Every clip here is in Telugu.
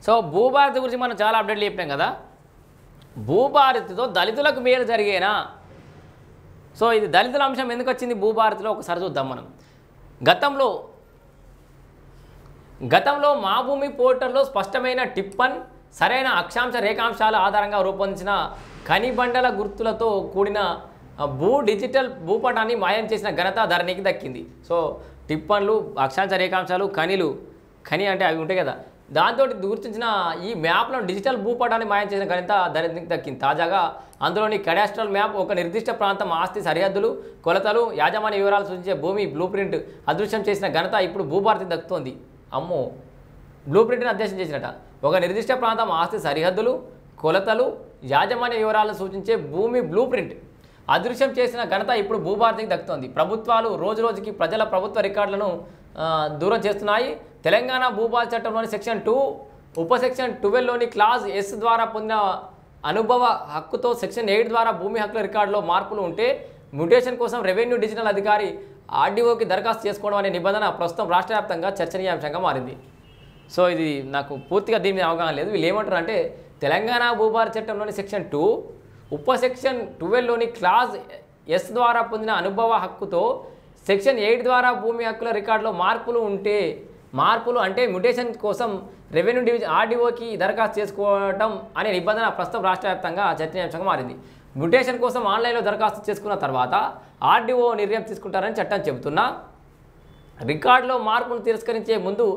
సో భూభారతి గురించి మనం చాలా అప్డేట్లు చెప్పినాం కదా. భూభారతితో దళితులకు మేలు జరిగేనా? సో ఇది దళితుల అంశం ఎందుకు వచ్చింది భూభారతిలో ఒకసారి చూద్దాం మనం. గతంలో మా భూమి పోర్టల్లో స్పష్టమైన టిప్పన్, సరైన అక్షాంశ రేఖాంశాల ఆధారంగా రూపొందించిన ఖనిబండల గుర్తులతో కూడిన డిజిటల్ భూపటాన్ని మాయం చేసిన ఘనత ధరణికి దక్కింది. సో టిప్పన్లు, అక్షాంశ రేఖాంశాలు, ఖని అంటే అవి ఉంటాయి కదా, దాంతో గుర్తించిన ఈ మ్యాప్లో డిజిటల్ భూపటాన్ని మాయం చేసిన ఘనత ధరణికి దక్కింది. తాజాగా అందులోని కడాస్ట్రల్ మ్యాప్ ఒక నిర్దిష్ట ప్రాంతం ఆస్తి సరిహద్దులు, కొలతలు, యాజమాన్య వివరాలు సూచించే భూమి బ్లూ ప్రింట్ అదృశ్యం చేసిన ఘనత ఇప్పుడు భూభారతికి దక్కుతోంది. అమ్మో, బ్లూ ప్రింట్ని అధ్యయనం చేసినట. ఒక నిర్దిష్ట ప్రాంతం ఆస్తి సరిహద్దులు, కొలతలు, యాజమాన్య వివరాలను సూచించే భూమి బ్లూ ప్రింట్ అదృశ్యం చేసిన ఘనత ఇప్పుడు భూభారతికి దక్కుతోంది. ప్రభుత్వాలు రోజురోజుకి ప్రజల ప్రభుత్వ రికార్డులను దూరం చేస్తున్నాయి. తెలంగాణ భూభారతి చట్టంలోని సెక్షన్ 2 ఉప సెక్షన్ 12లోని క్లాజ్ S ద్వారా పొందిన అనుభవ హక్కుతో సెక్షన్ 8 ద్వారా భూమి హక్కుల రికార్డులో మార్పులు ఉంటే మ్యూటేషన్ కోసం రెవెన్యూ డివిజనల్ అధికారి RDOకి దరఖాస్తు చేసుకోవడం అనే నిబంధన ప్రస్తుతం రాష్ట్ర వ్యాప్తంగా చర్చనీయాంశంగా మారింది. సో ఇది నాకు పూర్తిగా దీని మీద అవగాహన లేదు. వీళ్ళు ఏమంటారు అంటే తెలంగాణ భూభారతి చట్టంలోని సెక్షన్ 2 ఉప సెక్షన్ 12లోని క్లాజ్ S ద్వారా పొందిన అనుభవ హక్కుతో సెక్షన్ 8 ద్వారా భూమి హక్కుల రికార్డులో మార్పులు అంటే మ్యూటేషన్ కోసం రెవెన్యూ డివిజన్ RDOకి దరఖాస్తు చేసుకోవడం అనే నిబంధన ప్రస్తుతం రాష్ట్ర వ్యాప్తంగా చర్చనీయాంశంగా మారింది. మ్యూటేషన్ కోసం ఆన్లైన్లో దరఖాస్తు చేసుకున్న తర్వాత RDO నిర్ణయం తీసుకుంటారని చట్టం చెబుతున్నా రికార్డులో మార్పును తిరస్కరించే ముందు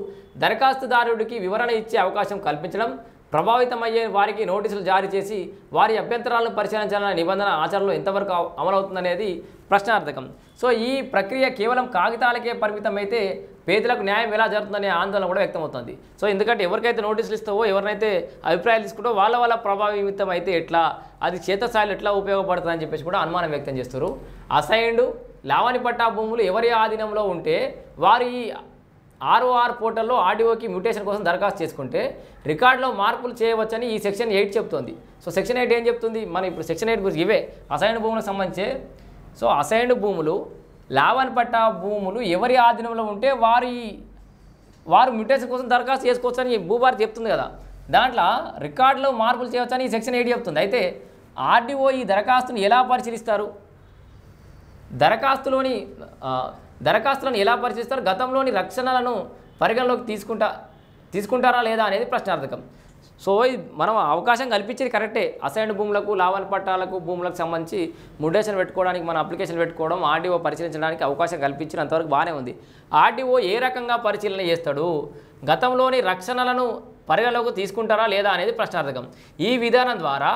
దరఖాస్తుదారుడికి వివరణ ఇచ్చే అవకాశం కల్పించడం, ప్రభావితమయ్యే వారికి నోటీసులు జారీ చేసి వారి అభ్యంతరాలను పరిశీలించాలనే నిబంధన ఆచరణలో ఎంతవరకు అమలవుతుందనేది ప్రశ్నార్థకం. సో ఈ ప్రక్రియ కేవలం కాగితాలకే పరిమితమైతే పేదలకు న్యాయం ఎలా జరుగుతుందనే ఆందోళన కూడా వ్యక్తమవుతుంది. సో ఎందుకంటే ఎవరికైతే నోటీసులు ఇస్తావో, ఎవరినైతే అభిప్రాయాలు తీసుకుంటో వాళ్ళ ప్రభావితం అయితే ఎట్లా, అది క్షేత్రస్థాయిలో ఎట్లా ఉపయోగపడుతుందని చెప్పేసి కూడా అనుమానం వ్యక్తం చేస్తారు. అసైన్డ్ లావణి పట్టా భూములు ఎవరి ఆధీనంలో ఉంటే వారి ROR పోర్టల్లో RDOకి మ్యూటేషన్ కోసం దరఖాస్తు చేసుకుంటే రికార్డులో మార్పులు చేయవచ్చని ఈ సెక్షన్ 8 చెప్తుంది. సో సెక్షన్ 8 ఏం చెప్తుంది? మనం ఇప్పుడు సెక్షన్ 8 గురించి ఇవే అసైన్డ్ భూములకు సంబంధించి. సో అసైన్డ్ భూములు, లావణి పట్టా భూములు ఎవరి ఆధీనంలో ఉంటే వారు మ్యూటేషన్ కోసం దరఖాస్తు చేసుకోవచ్చని భూభారతి చెప్తుంది కదా. దాంట్లో రికార్డులో మార్పులు చేయవచ్చని ఈ సెక్షన్ 8 చెప్తుంది. అయితే RDO ఈ దరఖాస్తును ఎలా పరిశీలిస్తారు? దరఖాస్తులను ఎలా పరిశీలిస్తారు? గతంలోని రక్షణలను పరిగణలోకి తీసుకుంటారా లేదా అనేది ప్రశ్నార్థకం. సో మనం అవకాశం కల్పించేది కరెక్టే. అసైన్డ్ భూములకు, లావణి పట్టాలకు భూములకు సంబంధించి మ్యూటేషన్ పెట్టుకోవడానికి మన అప్లికేషన్ పెట్టుకోవడం, RDO పరిశీలించడానికి అవకాశం కల్పించినంతవరకు బాగానే ఉంది. RDO ఏ రకంగా పరిశీలన చేస్తాడు? గతంలోని రక్షణలను పరిగణలోకి తీసుకుంటారా లేదా అనేది ప్రశ్నార్థకం. ఈ విధానం ద్వారా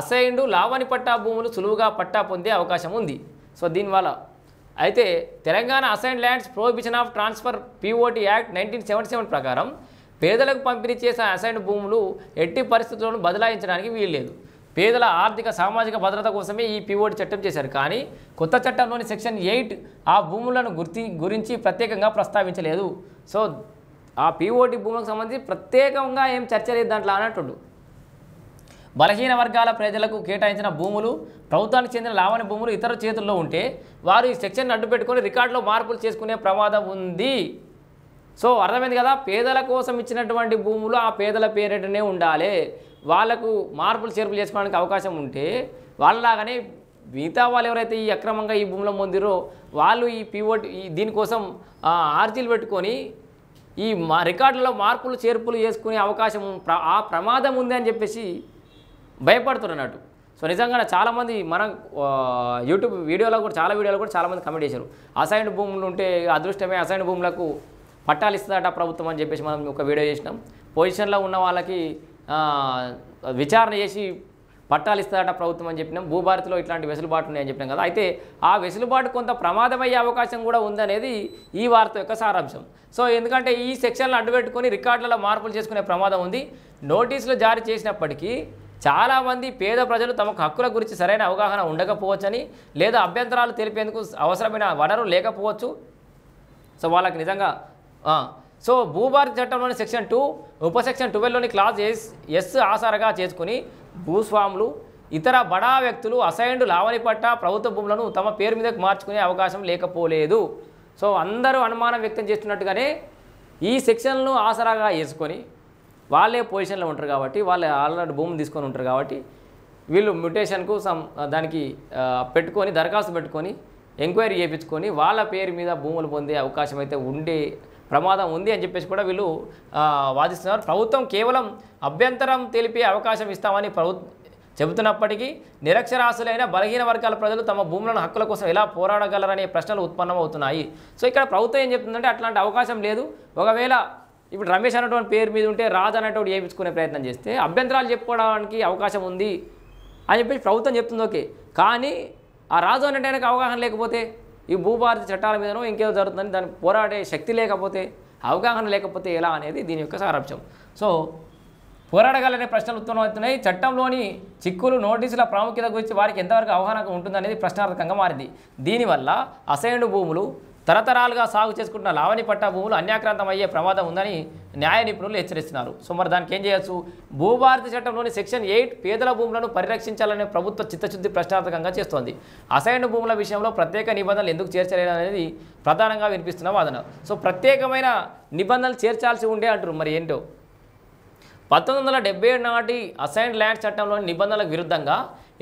అసైన్డ్, లావణి పట్టా భూములు సులువుగా పట్టా పొందే అవకాశం ఉంది. సో దీనివల్ల అయితే Telangana assigned lands prohibition of transfer POT act 1977 ప్రకారం పేదలకు పంపిణీ చేసే అసైన్డ్ భూములు ఎట్టి పరిస్థితుల్లోనూ బదలాయించడానికి వీల్లేదు. పేదల ఆర్థిక సామాజిక భద్రత కోసమే ఈ POT చట్టం చేశారు. కానీ కొత్త చట్టంలోని సెక్షన్ 8 ఆ భూములను గురించి ప్రత్యేకంగా ప్రస్తావించలేదు. సో ఆ POT భూములకు సంబంధించి ప్రత్యేకంగా ఏం చర్చ లేదు దాంట్లో అన్నట్టు. బలహీన వర్గాల ప్రజలకు కేటాయించిన భూములు, ప్రభుత్వానికి చెందిన లావణి భూములు ఇతర చేతుల్లో ఉంటే వారు ఈ సెక్షన్ అడ్డు పెట్టుకొని రికార్డులో మార్పులు చేసుకునే ప్రమాదం ఉంది. సో అర్థమైంది కదా. పేదల కోసం ఇచ్చినటువంటి భూములు ఆ పేదల పేరిటనే ఉండాలి. వాళ్ళకు మార్పులు చేర్పులు చేసుకోవడానికి అవకాశం ఉంటే వాళ్ళలాగానే మిగతా వాళ్ళు ఎవరైతే ఈ అక్రమంగా ఈ భూములో పొందిరో వాళ్ళు ఈ POT దీనికోసం ఆర్జీలు పెట్టుకొని ఈ రికార్డులలో మార్పులు చేర్పులు చేసుకునే అవకాశం ఆ ప్రమాదం ఉంది అని చెప్పేసి భయపడుతున్నట్టు. సో నిజంగా చాలామంది మన యూట్యూబ్ వీడియోలో కూడా చాలామంది కమెంట్ చేశారు. అసైన్డ్ భూములు ఉంటే అదృష్టమే, అసైన్డ్ భూములకు పట్టాలు ఇస్తుందట ప్రభుత్వం అని చెప్పేసి మనం ఒక వీడియో చేసినాం. పొజిషన్లో ఉన్న వాళ్ళకి విచారణ చేసి పట్టాలు ఇస్తుందట ప్రభుత్వం అని చెప్పినాం. భూభారతిలో ఇట్లాంటి వెసులుబాటు ఉన్నాయని చెప్పినాం కదా. అయితే ఆ వెసులుబాటు కొంత ప్రమాదమయ్యే అవకాశం కూడా ఉందనేది ఈ వార్త యొక్క సారాంశం. సో ఎందుకంటే ఈ సెక్షన్లు అడ్డుపెట్టుకొని రికార్డులలో మార్పులు చేసుకునే ప్రమాదం ఉంది. నోటీసులు జారీ చేసినప్పటికీ చాలామంది పేద ప్రజలు తమకు హక్కుల గురించి సరైన అవగాహన ఉండకపోవచ్చని, లేదా అభ్యంతరాలు తెలిపేందుకు అవసరమైన వనరు లేకపోవచ్చు. సో వాళ్ళకి నిజంగా సో భూభారతి చట్టంలోని సెక్షన్ 2 ఉప సెక్షన్ 12లోని క్లాజ్ S ఆసరాగా చేసుకుని భూస్వాములు, ఇతర బడా వ్యక్తులు అసైన్డ్, లావణి పట్టా ప్రభుత్వ భూములను తమ పేరు మీదకు మార్చుకునే అవకాశం లేకపోలేదు. సో అందరూ అనుమానం వ్యక్తం చేస్తున్నట్టుగానే ఈ సెక్షన్లను ఆసరాగా చేసుకొని వాళ్ళే పొజిషన్లో ఉంటారు కాబట్టి వాళ్ళు ఆల్రెడీ భూమిని తీసుకొని ఉంటారు కాబట్టి వీళ్ళు మ్యుటేషన్కు దానికి పెట్టుకొని దరఖాస్తు పెట్టుకొని ఎంక్వైరీ చేయించుకొని వాళ్ళ పేరు మీద భూములు పొందే అవకాశం అయితే ఉండే ప్రమాదం ఉంది అని చెప్పేసి కూడా వీళ్ళు వాదిస్తున్నారు. ప్రభుత్వం కేవలం అభ్యంతరం తెలిపే అవకాశం ఇస్తామని చెబుతున్నప్పటికీ నిరక్షరాస్యులైన బలహీన వర్గాల ప్రజలు తమ భూములను హక్కుల కోసం ఎలా పోరాడగలరనే ప్రశ్నలు ఉత్పన్నమవుతున్నాయి. సో ఇక్కడ ప్రభుత్వం ఏం చెప్తుందంటే అట్లాంటి అవకాశం లేదు. ఒకవేళ ఇప్పుడు రమేష్ అనేటువంటి పేరు మీద ఉంటే రాజు అనేటువంటి చేయించుకునే ప్రయత్నం చేస్తే అభ్యంతరాలు చెప్పుకోవడానికి అవకాశం ఉంది అని చెప్పేసి ప్రభుత్వం చెప్తుంది. ఓకే, కానీ ఆ రాజు అనేటానికి అవగాహన లేకపోతే ఈ భూభారతి చట్టాల మీదనో ఇంకేదో జరుగుతుందని దాన్ని పోరాడే శక్తి లేకపోతే అవగాహన లేకపోతే ఎలా అనేది దీని యొక్క సారాంశం. సో పోరాడగలనే ప్రశ్నలు ఉత్పన్నమవుతున్నాయి. చట్టంలోని చిక్కులు నోటీసుల ప్రాముఖ్యత గురించి వారికి ఎంతవరకు అవగాహన ఉంటుందనేది ప్రశ్నార్థకంగా మారింది. దీనివల్ల అసైన్డ్ భూములు తరతరాలుగా సాగు చేసుకుంటున్న లావణి పట్టా భూములు అన్యాక్రాంతం అయ్యే ప్రమాదం ఉందని న్యాయ నిపుణులు హెచ్చరిస్తున్నారు. సో మరి దానికి ఏం చేయొచ్చు? భూభారతి చట్టంలోని సెక్షన్ 8 పేదల భూములను పరిరక్షించాలనే ప్రభుత్వ చిత్తశుద్ధి ప్రశ్నార్థకంగా చేస్తోంది. అసైన్డ్ భూముల విషయంలో ప్రత్యేక నిబంధనలు ఎందుకు చేర్చలేదు అనేది ప్రధానంగా వినిపిస్తున్న వాదన. సో ప్రత్యేకమైన నిబంధనలు చేర్చాల్సి ఉండే అంటారు. మరి ఏంటో 1977 నాటి అసైన్డ్ ల్యాండ్ చట్టంలోని నిబంధనలకు విరుద్ధంగా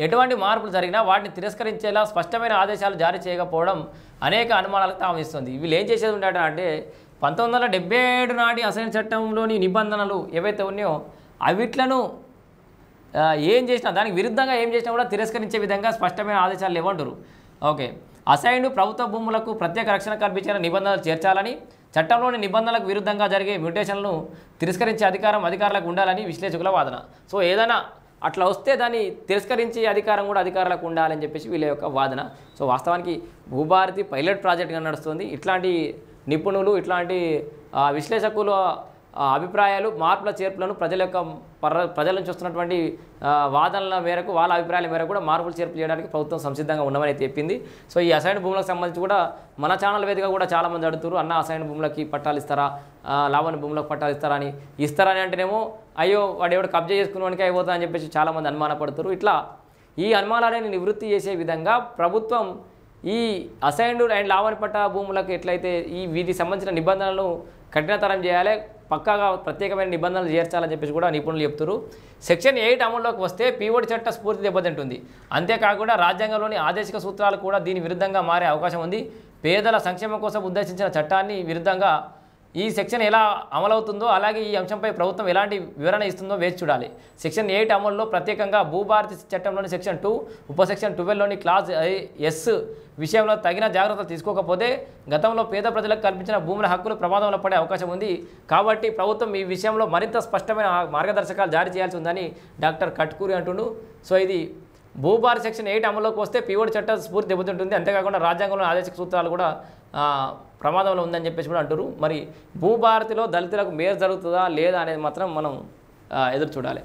ఎటువంటి మార్పులు జరిగినా వాటిని తిరస్కరించేలా స్పష్టమైన ఆదేశాలు జారీ చేయకపోవడం అనేక అనుమానాలకు తావిస్తుంది. వీళ్ళు ఏం చేసేది ఉండట అంటే 1977 నాటి అసైన్డ్ చట్టంలోని నిబంధనలు ఏవైతే ఉన్నాయో అవిట్లను ఏం చేసినా దానికి విరుద్ధంగా ఏం చేసినా కూడా తిరస్కరించే విధంగా స్పష్టమైన ఆదేశాలు లేవంటారు. ఓకే, అసైన్డ్ ప్రభుత్వ భూములకు ప్రత్యేక రక్షణ కల్పించిన నిబంధనలు చేర్చాలని, చట్టంలోని నిబంధనలకు విరుద్ధంగా జరిగే మ్యుటేషన్లను తిరస్కరించే అధికారం అధికారులకు ఉండాలని విశ్లేషకుల వాదన. సో ఏదైనా అట్లా వస్తే దాన్ని తిరస్కరించే అధికారం కూడా అధికారులకు ఉండాలని చెప్పేసి వీళ్ళ యొక్క వాదన. సో వాస్తవానికి భూభారతి పైలట్ ప్రాజెక్ట్గా నడుస్తుంది. ఇట్లాంటి నిపుణులు ఇట్లాంటి విశ్లేషకుల అభిప్రాయాలు మార్పుల చేర్పులను ప్రజల నుంచి వస్తున్నటువంటి వాదనల మేరకు వాళ్ళ అభిప్రాయాల మేరకు కూడా మార్పులు చేర్పులు చేయడానికి ప్రభుత్వం సంసిద్ధంగా ఉండమని చెప్పింది. సో ఈ అసైన్డ్ భూములకు సంబంధించి కూడా మన ఛానల్ వేదికగా కూడా చాలామంది అడుగుతారు, అన్న అసైన్డ్ భూములకి పట్టాలు ఇస్తారా, లావణి భూములకు పట్టాలు ఇస్తారని అంటేనేమో అయ్యో వాడు ఎవడు కబ్జా చేసుకునేవానికి అయిపోతా అని చెప్పేసి చాలామంది అనుమానపడతారు. ఇట్లా ఈ అనుమానాలని నివృత్తి చేసే విధంగా ప్రభుత్వం ఈ అసైన్డ్ అండ్ లావణి పట్టా భూములకు ఎట్లయితే వీటికి సంబంధించిన నిబంధనలను కఠినతరం చేయాలి, పక్కాగా ప్రత్యేకమైన నిబంధనలు చేర్చాలని చెప్పేసి కూడా నిపుణులు చెప్తారు. సెక్షన్ 8 అమల్లోకి వస్తే పీఓడి చట్ట స్ఫూర్తి దెబ్బతింటుంది. అంతేకాకుండా రాజ్యాంగంలోని ఆదేశిక సూత్రాలు కూడా దీని విరుద్ధంగా మారే అవకాశం ఉంది. పేదల సంక్షేమం కోసం ఉద్దేశించిన చట్టాన్ని విరుద్ధంగా ఈ సెక్షన్ ఎలా అమలవుతుందో అలాగే ఈ అంశంపై ప్రభుత్వం ఎలాంటి వివరణ ఇస్తుందో వేచి చూడాలి. సెక్షన్ 8 అమల్లో ప్రత్యేకంగా భూభారతి చట్టంలోని సెక్షన్ 2 ఉపసెక్షన్ 12లోని క్లాజ్ ఎస్ విషయంలో తగిన జాగ్రత్తలు తీసుకోకపోతే గతంలో పేద ప్రజలకు కల్పించిన భూముల హక్కులు ప్రమాదంలో పడే అవకాశం ఉంది. కాబట్టి ప్రభుత్వం ఈ విషయంలో మరింత స్పష్టమైన మార్గదర్శకాలు జారీ చేయాల్సి ఉందని డాక్టర్ కట్కూరి అంటుండు. సో ఇది భూభారతి సెక్షన్ 8 అమల్లోకి వస్తే పీఓడి చట్టం స్ఫూర్తి దెబ్బతింటుంది. అంతేకాకుండా రాజ్యాంగంలో ఆదేశిక సూత్రాలు కూడా ప్రమాదంలో ఉందని చెప్పేసి కూడా అంటారు. మరి భూభారతిలో దళితులకు మేలు జరుగుతుందా లేదా అనేది మాత్రం మనం ఎదురు చూడాలి.